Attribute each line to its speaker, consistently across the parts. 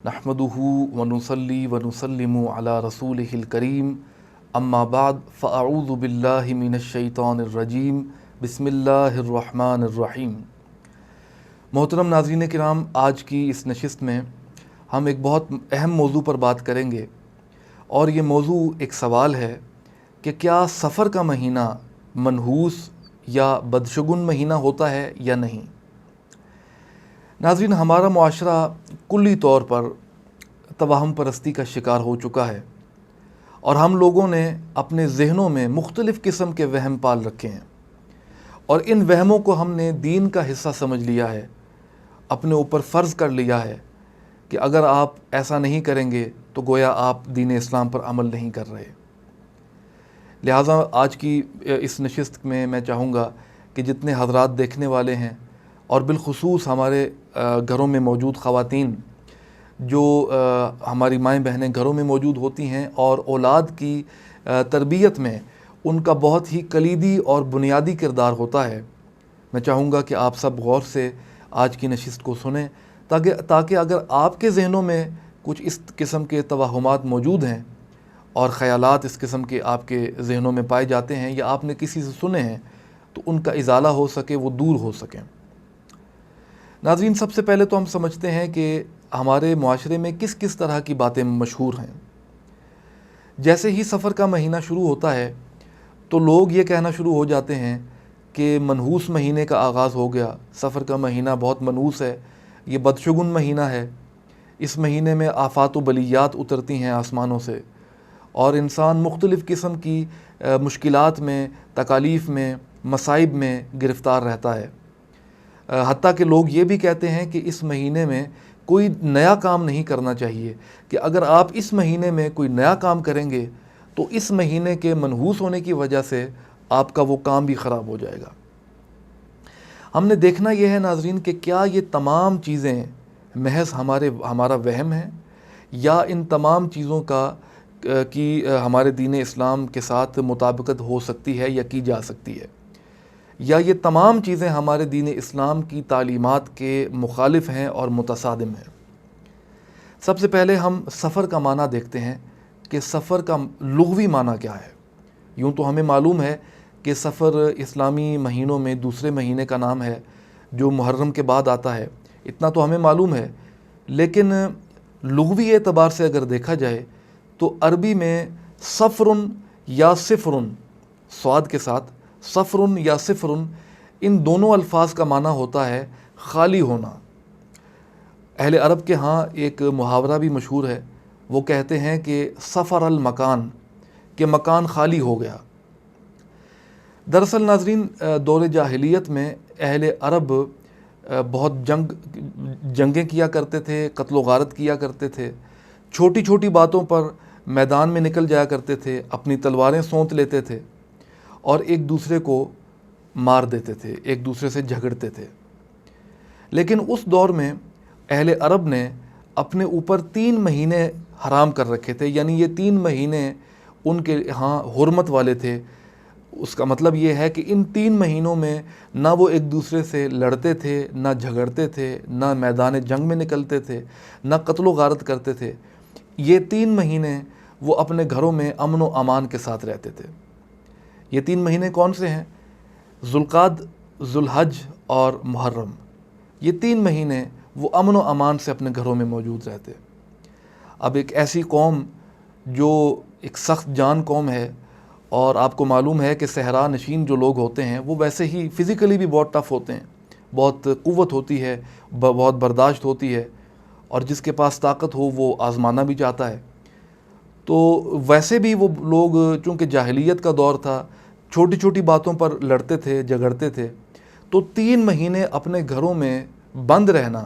Speaker 1: نحمدہ ونصلی ونسلم علی رسولہ الکریم اما بعد فاعوذ باللہ من الشیطان الرجیم بسم اللہ الرحمن الرحیم۔ محترم ناظرین کرام، آج کی اس نشست میں ہم ایک بہت اہم موضوع پر بات کریں گے، اور یہ موضوع ایک سوال ہے کہ کیا سفر کا مہینہ منحوس یا بدشگون مہینہ ہوتا ہے یا نہیں۔ ناظرین، ہمارا معاشرہ کلی طور پر توہم پرستی کا شکار ہو چکا ہے، اور ہم لوگوں نے اپنے ذہنوں میں مختلف قسم کے وہم پال رکھے ہیں، اور ان وہموں کو ہم نے دین کا حصہ سمجھ لیا ہے، اپنے اوپر فرض کر لیا ہے کہ اگر آپ ایسا نہیں کریں گے تو گویا آپ دین اسلام پر عمل نہیں کر رہے۔ لہٰذا آج کی اس نشست میں میں چاہوں گا کہ جتنے حضرات دیکھنے والے ہیں، اور بالخصوص ہمارے گھروں میں موجود خواتین، جو ہماری مائیں بہنیں گھروں میں موجود ہوتی ہیں اور اولاد کی تربیت میں ان کا بہت ہی کلیدی اور بنیادی کردار ہوتا ہے، میں چاہوں گا کہ آپ سب غور سے آج کی نشست کو سنیں، تاکہ اگر آپ کے ذہنوں میں کچھ اس قسم کے توہمات موجود ہیں اور خیالات اس قسم کے آپ کے ذہنوں میں پائے جاتے ہیں یا آپ نے کسی سے سنے ہیں، تو ان کا ازالہ ہو سکے، وہ دور ہو سکیں۔ ناظرین، سب سے پہلے تو ہم سمجھتے ہیں کہ ہمارے معاشرے میں کس کس طرح کی باتیں مشہور ہیں۔ جیسے ہی سفر کا مہینہ شروع ہوتا ہے تو لوگ یہ کہنا شروع ہو جاتے ہیں کہ منحوس مہینے کا آغاز ہو گیا، سفر کا مہینہ بہت منحوس ہے، یہ بدشگون مہینہ ہے، اس مہینے میں آفات و بلیات اترتی ہیں آسمانوں سے، اور انسان مختلف قسم کی مشکلات میں، تکالیف میں، مصائب میں گرفتار رہتا ہے۔ حتیٰ کہ لوگ یہ بھی کہتے ہیں کہ اس مہینے میں کوئی نیا کام نہیں کرنا چاہیے، کہ اگر آپ اس مہینے میں کوئی نیا کام کریں گے تو اس مہینے کے منحوس ہونے کی وجہ سے آپ کا وہ کام بھی خراب ہو جائے گا۔ ہم نے دیکھنا یہ ہے ناظرین کہ کیا یہ تمام چیزیں محض ہمارا وہم ہے، یا ان تمام چیزوں کی ہمارے دین اسلام کے ساتھ مطابقت ہو سکتی ہے یا کی جا سکتی ہے، یا یہ تمام چیزیں ہمارے دین اسلام کی تعلیمات کے مخالف ہیں اور متصادم ہیں۔ سب سے پہلے ہم سفر کا معنی دیکھتے ہیں کہ سفر کا لغوی معنی کیا ہے۔ یوں تو ہمیں معلوم ہے کہ سفر اسلامی مہینوں میں دوسرے مہینے کا نام ہے جو محرم کے بعد آتا ہے، اتنا تو ہمیں معلوم ہے، لیکن لغوی اعتبار سے اگر دیکھا جائے تو عربی میں سفرن یا صفرن، صاد کے ساتھ سفرن یا صفرن، ان دونوں الفاظ کا معنی ہوتا ہے خالی ہونا۔ اہل عرب کے ہاں ایک محاورہ بھی مشہور ہے، وہ کہتے ہیں کہ سفر المکان، کہ مکان خالی ہو گیا۔ دراصل ناظرین، دور جاہلیت میں اہل عرب بہت جنگیں کیا کرتے تھے، قتل و غارت کیا کرتے تھے، چھوٹی چھوٹی باتوں پر میدان میں نکل جایا کرتے تھے، اپنی تلواریں سونت لیتے تھے اور ایک دوسرے کو مار دیتے تھے، ایک دوسرے سے جھگڑتے تھے۔ لیکن اس دور میں اہل عرب نے اپنے اوپر 3 مہینے حرام کر رکھے تھے، یعنی یہ 3 مہینے ان کے ہاں حرمت والے تھے۔ اس کا مطلب یہ ہے کہ ان 3 مہینوں میں نہ وہ ایک دوسرے سے لڑتے تھے، نہ جھگڑتے تھے، نہ میدان جنگ میں نکلتے تھے، نہ قتل و غارت کرتے تھے۔ یہ 3 مہینے وہ اپنے گھروں میں امن و امان کے ساتھ رہتے تھے۔ یہ 3 مہینے کون سے ہیں؟ ذوالقعدہ، ذوالحج اور محرم۔ یہ 3 مہینے وہ امن و امان سے اپنے گھروں میں موجود رہتے۔ اب ایک ایسی قوم جو ایک سخت جان قوم ہے، اور آپ کو معلوم ہے کہ صحرا نشین جو لوگ ہوتے ہیں وہ ویسے ہی فزیکلی بھی بہت ٹف ہوتے ہیں، بہت قوت ہوتی ہے، بہت برداشت ہوتی ہے، اور جس کے پاس طاقت ہو وہ آزمانا بھی چاہتا ہے۔ تو ویسے بھی وہ لوگ، چونکہ جاہلیت کا دور تھا، چھوٹی چھوٹی باتوں پر لڑتے تھے، جھگڑتے تھے، تو 3 مہینے اپنے گھروں میں بند رہنا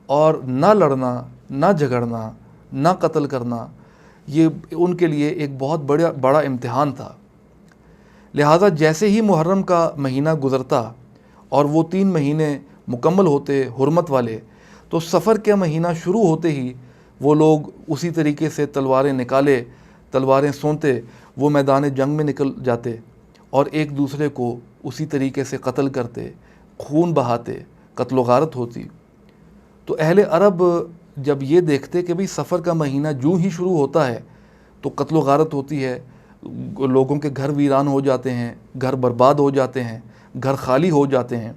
Speaker 1: اور نہ لڑنا، نہ جھگڑنا، نہ قتل کرنا، یہ ان کے لیے ایک بہت بڑا امتحان تھا۔ لہٰذا جیسے ہی محرم کا مہینہ گزرتا اور وہ 3 مہینے مکمل ہوتے حرمت والے، تو سفر کا مہینہ شروع ہوتے ہی وہ لوگ اسی طریقے سے تلواریں نکالے، تلواریں سونتے، وہ میدان جنگ میں نکل جاتے اور ایک دوسرے کو اسی طریقے سے قتل کرتے، خون بہاتے، قتل و غارت ہوتی۔ تو اہل عرب جب یہ دیکھتے کہ بھئی سفر کا مہینہ جو ہی شروع ہوتا ہے تو قتل و غارت ہوتی ہے، لوگوں کے گھر ویران ہو جاتے ہیں، گھر برباد ہو جاتے ہیں، گھر خالی ہو جاتے ہیں،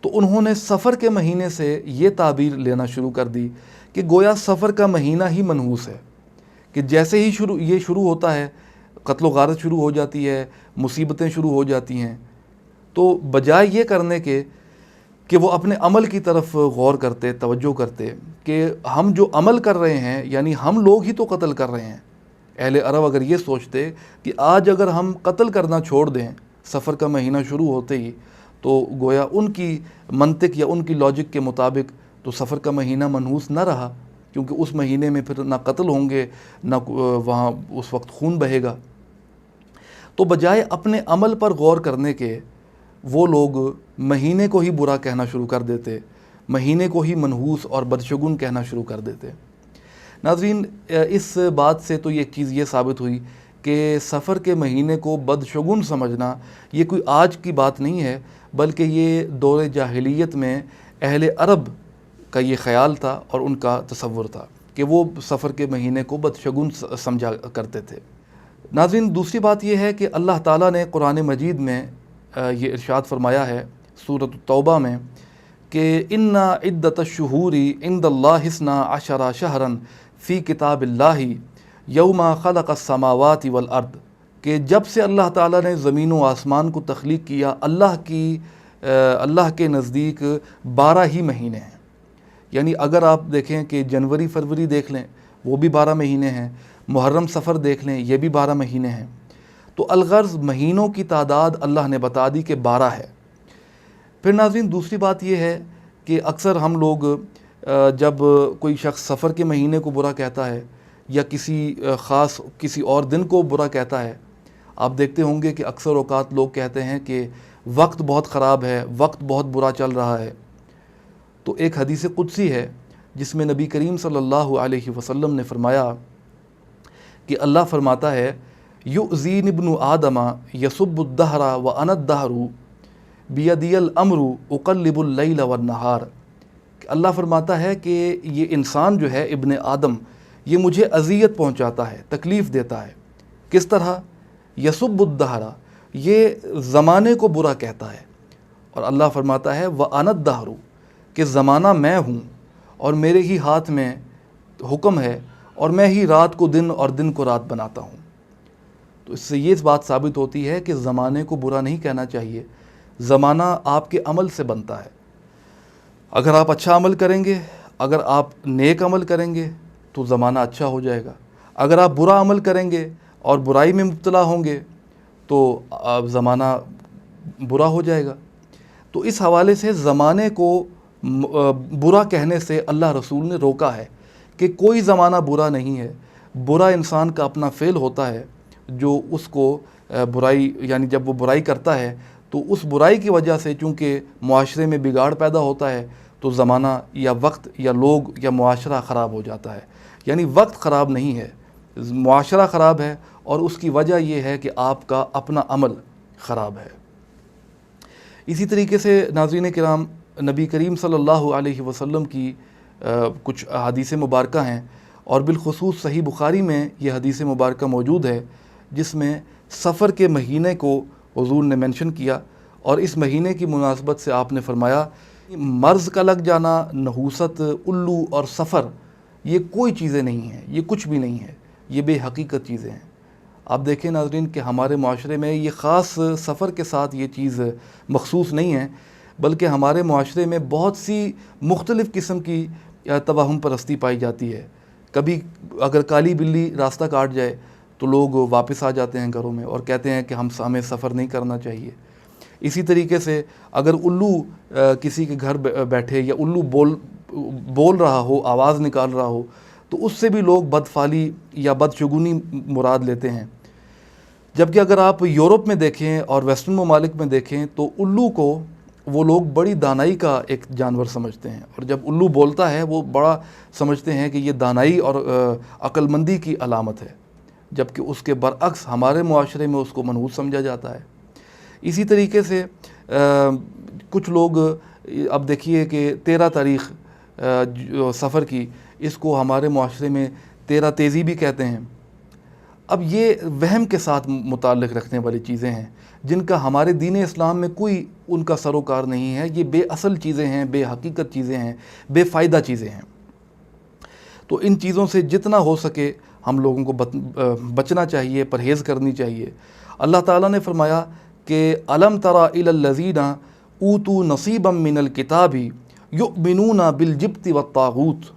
Speaker 1: تو انہوں نے سفر کے مہینے سے یہ تعبیر لینا شروع کر دی کہ گویا سفر کا مہینہ ہی منحوس ہے، کہ جیسے ہی یہ شروع ہوتا ہے قتل و غارت شروع ہو جاتی ہے، مصیبتیں شروع ہو جاتی ہیں۔ تو بجائے یہ کرنے کے کہ وہ اپنے عمل کی طرف غور کرتے، توجہ کرتے کہ ہم جو عمل کر رہے ہیں یعنی ہم لوگ ہی تو قتل کر رہے ہیں، اہل عرب اگر یہ سوچتے کہ آج اگر ہم قتل کرنا چھوڑ دیں سفر کا مہینہ شروع ہوتے ہی، تو گویا ان کی منطق یا ان کی لاجک کے مطابق تو سفر کا مہینہ منحوس نہ رہا، کیونکہ اس مہینے میں پھر نہ قتل ہوں گے، نہ وہاں اس وقت خون بہے گا۔ تو بجائے اپنے عمل پر غور کرنے کے وہ لوگ مہینے کو ہی برا کہنا شروع کر دیتے، مہینے کو ہی منحوس اور بدشگون کہنا شروع کر دیتے۔ ناظرین، اس بات سے تو یہ چیز یہ ثابت ہوئی کہ سفر کے مہینے کو بدشگون سمجھنا یہ کوئی آج کی بات نہیں ہے، بلکہ یہ دور جاہلیت میں اہل عرب کا یہ خیال تھا اور ان کا تصور تھا کہ وہ سفر کے مہینے کو بدشگون سمجھا کرتے تھے۔ ناظرین، دوسری بات یہ ہے کہ اللہ تعالیٰ نے قرآن مجید میں یہ ارشاد فرمایا ہے سورۃ التوبہ میں کہ اِنَّ عِدَّةَ الشُّهُورِ عِندَ اللَّهِ اثْنَا عَشَرَ شَهْرًا فِي كِتَابِ اللَّهِ يَوْمَ خَلَقَ السَّمَاوَاتِ وَالْأَرْضِ، کہ جب سے اللہ تعالیٰ نے زمین و آسمان کو تخلیق کیا اللہ کے نزدیک 12 ہی مہینے ہیں۔ یعنی اگر آپ دیکھیں کہ جنوری فروری دیکھ لیں وہ بھی 12 مہینے ہیں، محرم سفر دیکھ لیں یہ بھی 12 مہینے ہیں، تو الغرض مہینوں کی تعداد اللہ نے بتا دی کہ 12 ہے۔ پھر ناظرین، دوسری بات یہ ہے کہ اکثر ہم لوگ جب کوئی شخص سفر کے مہینے کو برا کہتا ہے یا کسی اور دن کو برا کہتا ہے، آپ دیکھتے ہوں گے کہ اکثر اوقات لوگ کہتے ہیں کہ وقت بہت خراب ہے، وقت بہت برا چل رہا ہے۔ تو ایک حدیث قدسی ہے جس میں نبی کریم صلی اللہ علیہ وسلم نے فرمایا کہ اللہ فرماتا ہے یؤذین ابن آدم یسب الدہر وانا الدہر بیدی الامر اقلب اللیل والنہار، کہ اللہ فرماتا ہے کہ یہ انسان جو ہے ابن آدم یہ مجھے اذیت پہنچاتا ہے، تکلیف دیتا ہے۔ کس طرح؟ یسب الدہر، یہ زمانے کو برا کہتا ہے، اور اللہ فرماتا ہے وانا الدہر، کہ زمانہ میں ہوں اور میرے ہی ہاتھ میں حکم ہے اور میں ہی رات کو دن اور دن کو رات بناتا ہوں۔ تو اس سے یہ بات ثابت ہوتی ہے کہ زمانے کو برا نہیں کہنا چاہیے، زمانہ آپ کے عمل سے بنتا ہے۔ اگر آپ اچھا عمل کریں گے، اگر آپ نیک عمل کریں گے تو زمانہ اچھا ہو جائے گا، اگر آپ برا عمل کریں گے اور برائی میں مبتلا ہوں گے تو زمانہ برا ہو جائے گا۔ تو اس حوالے سے زمانے کو برا کہنے سے اللہ رسول نے روکا ہے کہ کوئی زمانہ برا نہیں ہے، برا انسان کا اپنا فعل ہوتا ہے جو اس کو برائی، یعنی جب وہ برائی کرتا ہے تو اس برائی کی وجہ سے چونکہ معاشرے میں بگاڑ پیدا ہوتا ہے تو زمانہ یا وقت یا لوگ یا معاشرہ خراب ہو جاتا ہے۔ یعنی وقت خراب نہیں ہے، معاشرہ خراب ہے، اور اس کی وجہ یہ ہے کہ آپ کا اپنا عمل خراب ہے۔ اسی طریقے سے ناظرین کرام، نبی کریم صلی اللہ علیہ وسلم کی کچھ احادیث مبارکہ ہیں، اور بالخصوص صحیح بخاری میں یہ حدیث مبارکہ موجود ہے جس میں سفر کے مہینے کو حضور نے منشن کیا، اور اس مہینے کی مناسبت سے آپ نے فرمایا مرض کا لگ جانا، نحوست، الو اور سفر یہ کوئی چیزیں نہیں ہیں، یہ کچھ بھی نہیں ہے، یہ بے حقیقت چیزیں ہیں۔ آپ دیکھیں ناظرین کہ ہمارے معاشرے میں یہ خاص سفر کے ساتھ یہ چیز مخصوص نہیں ہے، بلکہ ہمارے معاشرے میں بہت سی مختلف قسم کی توہم پرستی پائی جاتی ہے۔ کبھی اگر کالی بلی راستہ کاٹ جائے تو لوگ واپس آ جاتے ہیں گھروں میں اور کہتے ہیں کہ ہمیں سفر نہیں کرنا چاہیے۔ اسی طریقے سے اگر الو کسی کے گھر بیٹھے یا الو بول رہا ہو، آواز نکال رہا ہو، تو اس سے بھی لوگ بدفعلی یا بدشگونی مراد لیتے ہیں۔ جبکہ اگر آپ یورپ میں دیکھیں اور ویسٹرن ممالک میں دیکھیں تو الو کو وہ لوگ بڑی دانائی کا ایک جانور سمجھتے ہیں، اور جب الو بولتا ہے وہ بڑا سمجھتے ہیں کہ یہ دانائی اور عقل مندی کی علامت ہے، جبکہ اس کے برعکس ہمارے معاشرے میں اس کو منحوس سمجھا جاتا ہے۔ اسی طریقے سے کچھ لوگ اب دیکھیے کہ 13 تاریخ سفر کی اس کو ہمارے معاشرے میں تیرا تیزی بھی کہتے ہیں۔ اب یہ وہم کے ساتھ متعلق رکھنے والی چیزیں ہیں جن کا ہمارے دین اسلام میں کوئی ان کا سروکار نہیں ہے، یہ بے اصل چیزیں ہیں، بے حقیقت چیزیں ہیں، بے فائدہ چیزیں ہیں۔ تو ان چیزوں سے جتنا ہو سکے ہم لوگوں کو بچنا چاہیے، پرہیز کرنی چاہیے۔ اللہ تعالیٰ نے فرمایا کہ الم تری الی الذین اوتوا نصیبا من الکتاب یؤمنون بالجبت والطاغوت۔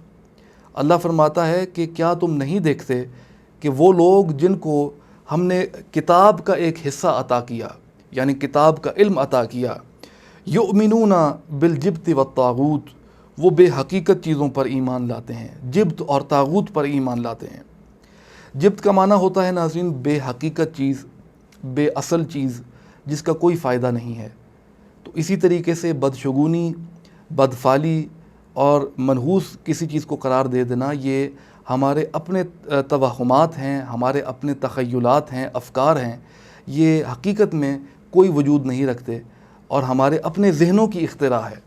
Speaker 1: اللہ فرماتا ہے کہ کیا تم نہیں دیکھتے کہ وہ لوگ جن کو ہم نے کتاب کا ایک حصہ عطا کیا، یعنی کتاب کا علم عطا کیا، یؤمنون بالجبت والطاغوت، وہ بے حقیقت چیزوں پر ایمان لاتے ہیں، جبت اور طاغوت پر ایمان لاتے ہیں۔ جبت کا معنی ہوتا ہے ناظرین بے حقیقت چیز، بے اصل چیز جس کا کوئی فائدہ نہیں ہے۔ تو اسی طریقے سے بدشگونی، بدفعلی اور منحوس کسی چیز کو قرار دے دینا یہ ہمارے اپنے توہمات ہیں، ہمارے اپنے تخیلات ہیں، افکار ہیں، یہ حقیقت میں کوئی وجود نہیں رکھتے اور ہمارے اپنے ذہنوں کی اختراع ہے۔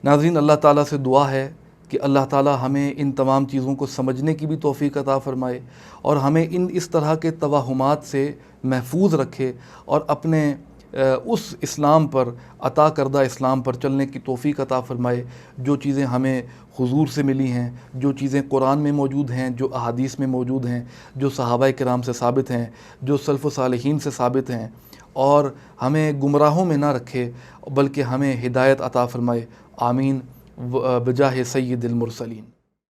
Speaker 1: ناظرین، اللہ تعالیٰ سے دعا ہے کہ اللہ تعالیٰ ہمیں ان تمام چیزوں کو سمجھنے کی بھی توفیق عطا فرمائے اور ہمیں اس طرح کے توہمات سے محفوظ رکھے اور اپنے اس اسلام پر، عطا کردہ اسلام پر چلنے کی توفیق عطا فرمائے جو چیزیں ہمیں حضور سے ملی ہیں، جو چیزیں قرآن میں موجود ہیں، جو احادیث میں موجود ہیں، جو صحابہ کرام سے ثابت ہیں، جو سلف و صالحین سے ثابت ہیں، اور ہمیں گمراہوں میں نہ رکھے بلکہ ہمیں ہدایت عطا فرمائے۔ آمین بجاہ سید المرسلین۔